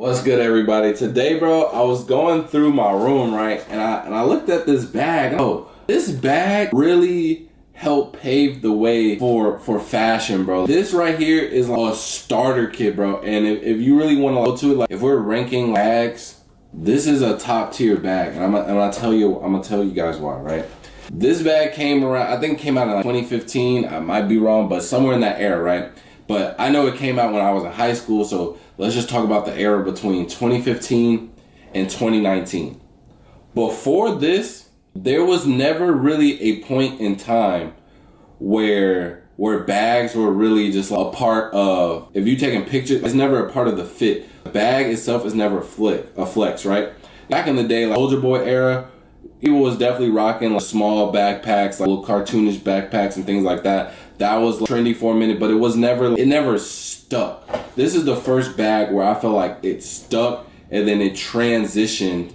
What's good, everybody? Today, bro, I was going through my room, right, and I looked at this bag. Oh, this bag really helped pave the way for fashion, bro. This right here is like a starter kit, bro. And if you really want to go to it, like if we're ranking bags, this is a top tier bag, and I'm gonna tell you guys why, right? This bag came around, I think it came out in like 2015. I might be wrong, but somewhere in that era, right? But I know it came out when I was in high school, so let's just talk about the era between 2015 and 2019. Before this, there was never really a point in time where bags were really just a part of, if you taking pictures, it's never a part of the fit. The bag itself is never a flex, right? Back in the day, like Soldier Boy era, people was definitely rocking like small backpacks, like little cartoonish backpacks and things like that. That was trendy for a minute, but it never stuck. This is the first bag where I felt like it stuck and then it transitioned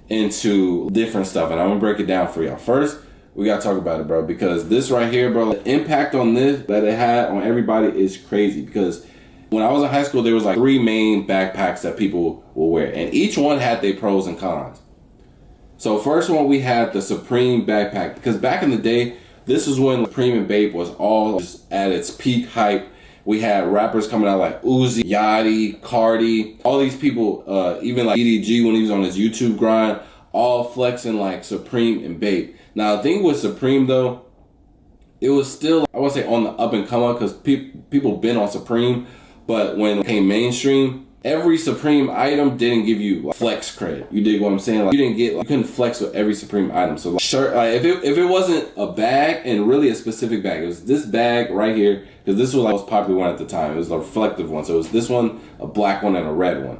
into different stuff. And I'm gonna break it down for y'all. First, we gotta talk about it, bro, because this right here, bro, the impact on this that it had on everybody is crazy. Because when I was in high school, there was like 3 main backpacks that people will wear, and each one had their pros and cons. So first one, we had the Supreme backpack, because back in the day, this is when Supreme and Bape was all just at its peak hype. We had rappers coming out like Uzi, Yachty, Cardi, all these people, even like EDG when he was on his YouTube grind, all flexing like Supreme and Bape. Now the thing with Supreme though, it was still, I won't say on the up and come up, because people been on Supreme, but when it came mainstream, every Supreme item didn't give you like flex credit. You dig what I'm saying? Like you couldn't flex with every Supreme item. So like shirt, like if it wasn't a bag and really a specific bag, it was this bag right here, because this was like the most popular one at the time. It was the reflective one. So it was this one, a black one, and a red one.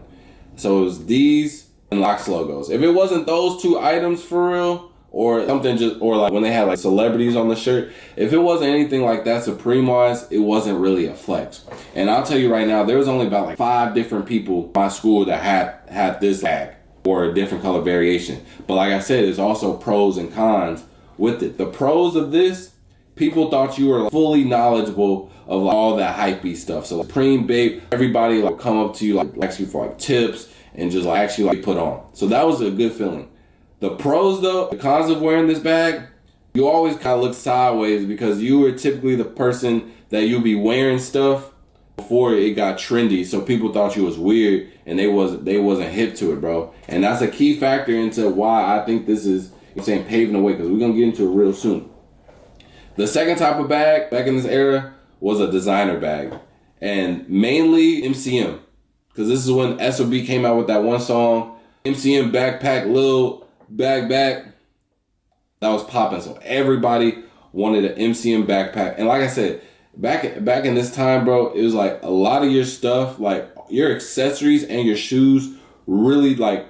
So it was these and Locks logos. If it wasn't those 2 items for real, or something just, or like when they had like celebrities on the shirt, if it wasn't anything like that Supreme wise, it wasn't really a flex. And I'll tell you right now, there was only about like 5 different people in my school that had this bag or a different color variation. But like I said, there's also pros and cons with it. The pros of this, people thought you were like fully knowledgeable of like all that hypey stuff. So Supreme, Bape, everybody like come up to you, like ask you for like tips and just like actually like put on. So that was a good feeling. The pros though, the cons of wearing this bag, you always kind of look sideways, because you were typically the person that you'd be wearing stuff before it got trendy. So people thought you was weird and they wasn't hip to it, bro. And that's a key factor into why I think this is, saying, paving the way, because we're gonna get into it real soon. The second type of bag back in this era was a designer bag, and mainly MCM, because this is when SOB came out with that one song, MCM backpack, Lil Bag, that was popping. So everybody wanted an MCM backpack. And like I said, back in this time, bro, it was like a lot of your stuff, like your accessories and your shoes, really like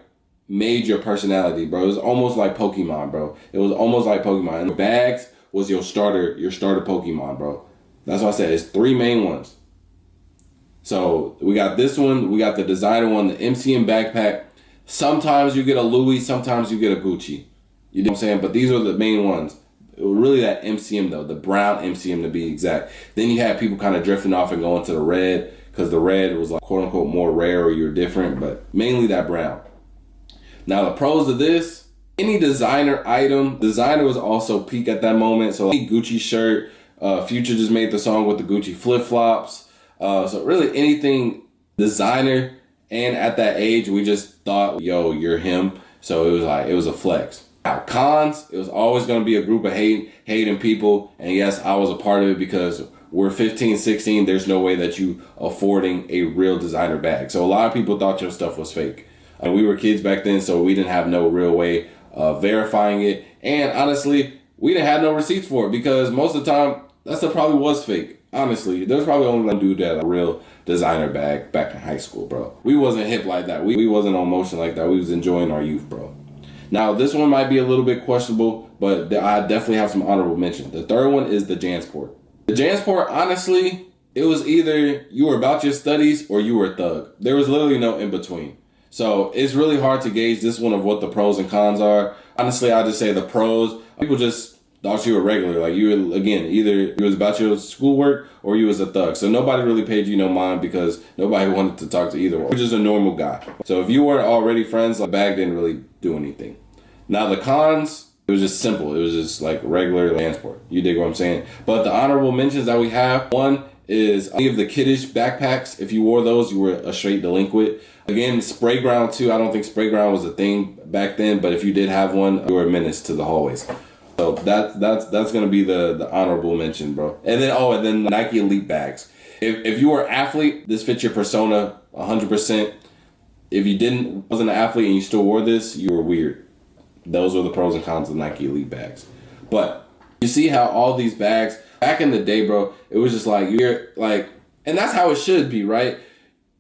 made your personality, bro. It was almost like Pokemon, bro. It was almost like Pokemon. And the bags was your starter Pokemon, bro. That's why I said it's 3 main ones. So we got this one, we got the designer one, the MCM backpack. Sometimes you get a Louis, sometimes you get a Gucci. You know what I'm saying? But these are the main ones. It was really that MCM though, the brown MCM to be exact. Then you had people kind of drifting off and going to the red, because the red was like quote unquote more rare or you're different, but mainly that brown. Now the pros of this, any designer item, designer was also peak at that moment. So like Gucci shirt, Future just made the song with the Gucci flip flops. So really anything designer. And at that age, we just thought, yo, you're him. So it was a flex. Now, cons, it was always going to be a group of hating people. And yes, I was a part of it, because we're 15, 16. There's no way that you affording a real designer bag. So a lot of people thought your stuff was fake. We were kids back then, so we didn't have no real way of verifying it. And honestly, we didn't have no receipts for it, because most of the time, that stuff probably was fake. Honestly, there's probably only one dude that had a real designer bag back in high school, bro. We wasn't hip like that. We wasn't on motion like that. We was enjoying our youth, bro. Now, this one might be a little bit questionable, but I definitely have some honorable mention. The third one is the Jansport. The Jansport, honestly, it was either you were about your studies or you were a thug. There was literally no in between. So it's really hard to gauge this one of what the pros and cons are. Honestly, I'll just say the pros. People just thought you were regular. Like you were, again, either it was about your schoolwork or you was a thug. So nobody really paid you no mind because nobody wanted to talk to either one. You're just a normal guy. So if you weren't already friends, the bag didn't really do anything. Now the cons, it was just simple. It was just like regular transport. You dig what I'm saying? But the honorable mentions that we have, one is any of the kiddish backpacks. If you wore those, you were a straight delinquent. Again, spray ground too. I don't think spray ground was a thing back then, but if you did have one, you were a menace to the hallways. So that's gonna be the honorable mention, bro. And then Nike Elite bags. If you were an athlete, this fits your persona 100%. If you wasn't an athlete and you still wore this, you were weird. Those were the pros and cons of Nike Elite bags. But you see how all these bags, back in the day, bro, it was just like, you're like, and that's how it should be, right?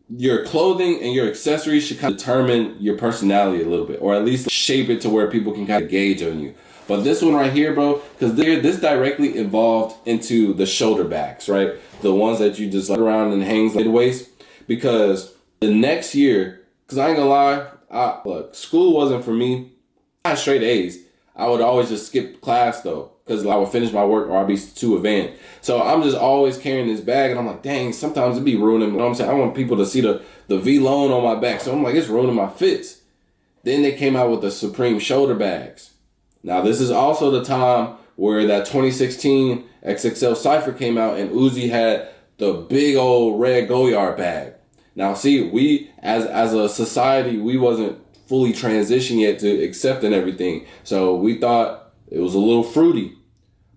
Your clothing and your accessories should kind of determine your personality a little bit, or at least shape it to where people can kind of gauge on you. But this one right here, bro, because this directly evolved into the shoulder bags, right? The ones that you just let around and hangs like the waist. Because the next year, because I ain't gonna lie, look, school wasn't for me. I had straight A's. I would always just skip class though, because I would finish my work or I'd be too advanced. So I'm just always carrying this bag, and I'm like, dang, sometimes it be ruining. You know what I'm saying? I want people to see the V-Lone on my back. So I'm like, it's ruining my fits. Then they came out with the Supreme shoulder bags. Now this is also the time where that 2016 XXL Cypher came out, and Uzi had the big old red Goyard bag. Now see, we as a society, we wasn't fully transitioned yet to accepting everything. So we thought it was a little fruity.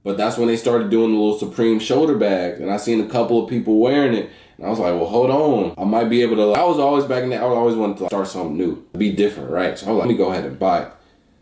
But that's when they started doing the little Supreme shoulder bags. And I seen a couple of people wearing it. And I was like, well, hold on. I might be able to, I was always back in there, I always wanted to start something new. Be different, right? So I was like, let me go ahead and buy it.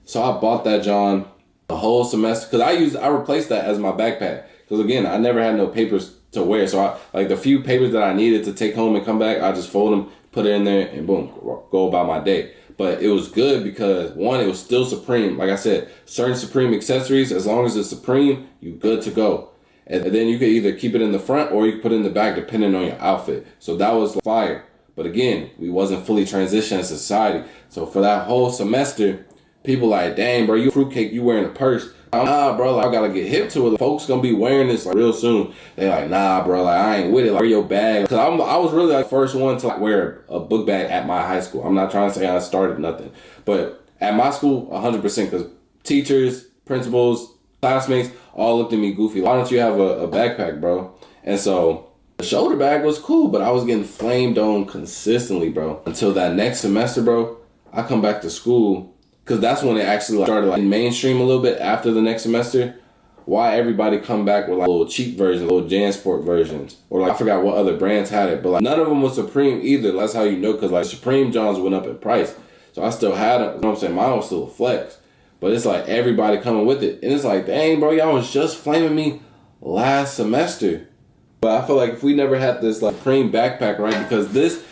So I bought that John the whole semester. Because I replaced that as my backpack. Because again, I never had no papers to wear. So I, like the few papers that I needed to take home and come back, I just fold them, put it in there, and boom, go about my day. But it was good because, one, it was still Supreme. Like I said, certain Supreme accessories, as long as it's Supreme, you good to go. And then you could either keep it in the front or you could put it in the back depending on your outfit. So that was fire. But again, we wasn't fully transitioned as society. So for that whole semester, people like, dang, bro, you fruitcake, you wearing a purse. Nah, bro, like, I gotta get hip to it. Folks gonna be wearing this like real soon. They like, nah, bro, like I ain't with it. Like, wear your bag. Cause I was really like the first one to like wear a book bag at my high school. I'm not trying to say I started nothing, but at my school, 100%. Cause teachers, principals, classmates all looked at me goofy. Why don't you have a backpack, bro? And so the shoulder bag was cool, but I was getting flamed on consistently, bro. Until that next semester, bro, I come back to school. Because that's when it actually started like mainstream a little bit after the next semester. Why everybody come back with like little cheap versions, little JanSport versions. Or like I forgot what other brands had it. But like none of them was Supreme either. That's how you know. Because like Supreme Johns went up in price. So I still had them. You know what I'm saying? Mine was still a flex. But it's like everybody coming with it. And it's like, dang, bro, y'all was just flaming me last semester. But I feel like if we never had this like Supreme backpack, right? Because this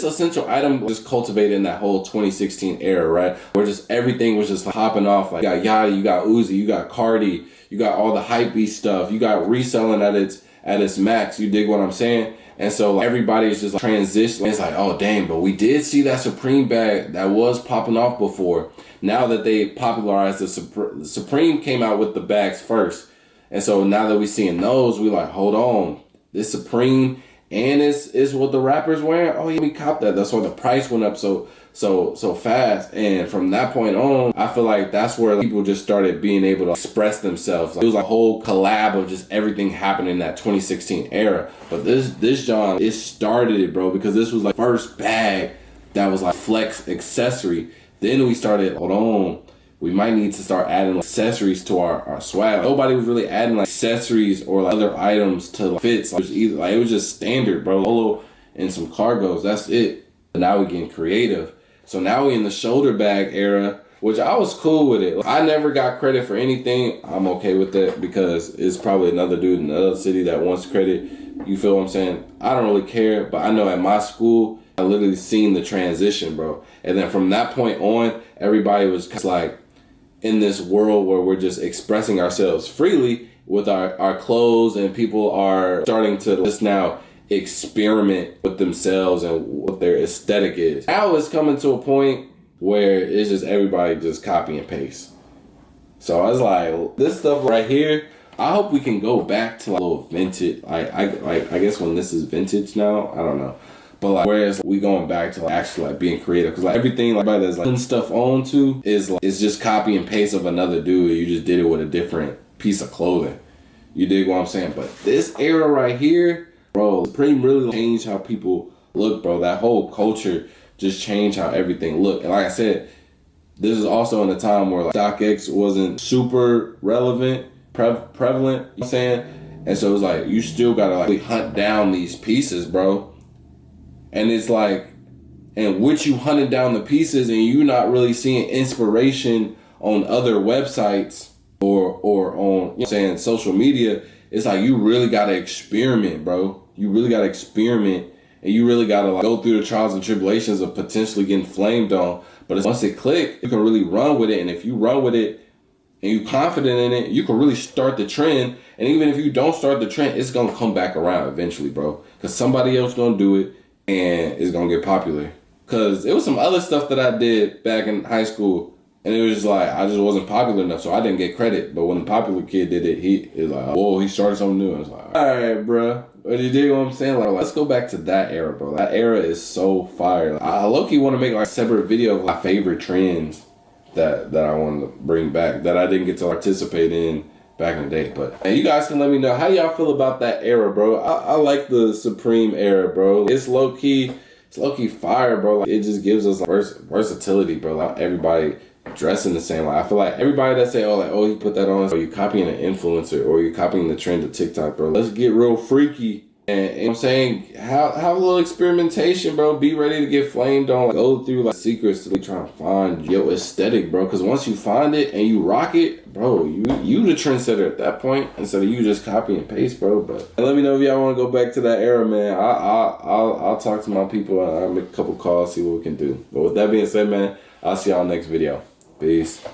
essential item was just cultivated in that whole 2016 era, right? Where just everything was just like popping off. Like you got Yachty, you got Uzi, you got Cardi, you got all the hypebeast stuff, you got reselling at its max. You dig what I'm saying? And so like, everybody's just like transitioning. It's like, oh dang, but we did see that Supreme bag that was popping off before. Now that they popularized the Supreme came out with the bags first. And so now that we're seeing those, we like, hold on, this Supreme and it's what the rappers wearing. Oh yeah, we copped that. That's why the price went up so fast. And from that point on, I feel like that's where people just started being able to express themselves. Like, it was a whole collab of just everything happening in that 2016 era. But this John, it started it, bro, because this was like first bag that was like flex accessory. Then we started, hold on, we might need to start adding like accessories to our swag. Nobody was really adding like accessories or like other items to like fits. Like, it was just standard, bro. Polo and some cargos. That's it. But now we're getting creative. So now we're in the shoulder bag era, which I was cool with it. I never got credit for anything. I'm okay with that because it's probably another dude in another city that wants credit. You feel what I'm saying? I don't really care, but I know at my school, I literally seen the transition, bro. And then from that point on, everybody was just like, in this world where we're just expressing ourselves freely with our clothes, and people are starting to just now experiment with themselves and what their aesthetic is. Now it's coming to a point where it's just everybody just copy and paste. So I was like, this stuff right here, I hope we can go back to like a little vintage. I guess when this is vintage now, I don't know. But like, whereas we going back to like actually like being creative, because like everything like that's like putting stuff onto is like it's just copy and paste of another dude. You just did it with a different piece of clothing. You dig what I'm saying? But this era right here, bro, Supreme really changed how people look, bro. That whole culture just changed how everything looked. And like I said, this is also in a time where like StockX wasn't super relevant, prevalent, you know what I'm saying? And so it's like, you still gotta like hunt down these pieces, bro. And it's like, and with you hunting down the pieces and you not really seeing inspiration on other websites or on, you know what I'm saying, social media, it's like you really gotta experiment, bro. You really gotta experiment, and you really gotta like go through the trials and tribulations of potentially getting flamed on. But once it clicks, you can really run with it. And if you run with it and you're confident in it, you can really start the trend. And even if you don't start the trend, it's gonna come back around eventually, bro. Because somebody else gonna do it and it's gonna get popular. Because it was some other stuff that I did back in high school, and it was just like, I just wasn't popular enough, so I didn't get credit. But when the popular kid did it, he was like, whoa, he started something new. I was like, all right, bro. But you dig what I'm saying? Like, let's go back to that era, bro. That era is so fire. Like, I low-key want to make like a separate video of my favorite trends that I want to bring back that I didn't get to participate in back in the day. But hey, you guys can let me know how y'all feel about that era, bro. I like the Supreme era, bro. It's low-key fire, bro. Like, it just gives us like versatility, bro. Like, everybody dressing the same. Like, I feel like everybody that say, oh, he put that on, or you copying an influencer, or you copying the trend of TikTok, bro. Let's get real freaky. And you know what I'm saying, have a little experimentation, bro. Be ready to get flamed on. Like, go through like secrets to try to find your aesthetic, bro. Because once you find it and you rock it, bro, you the trendsetter at that point instead of you just copy and paste, bro. But let me know if y'all want to go back to that era, man. I'll talk to my people. I'll make a couple calls, see what we can do. But with that being said, man, I'll see y'all next video. Peace.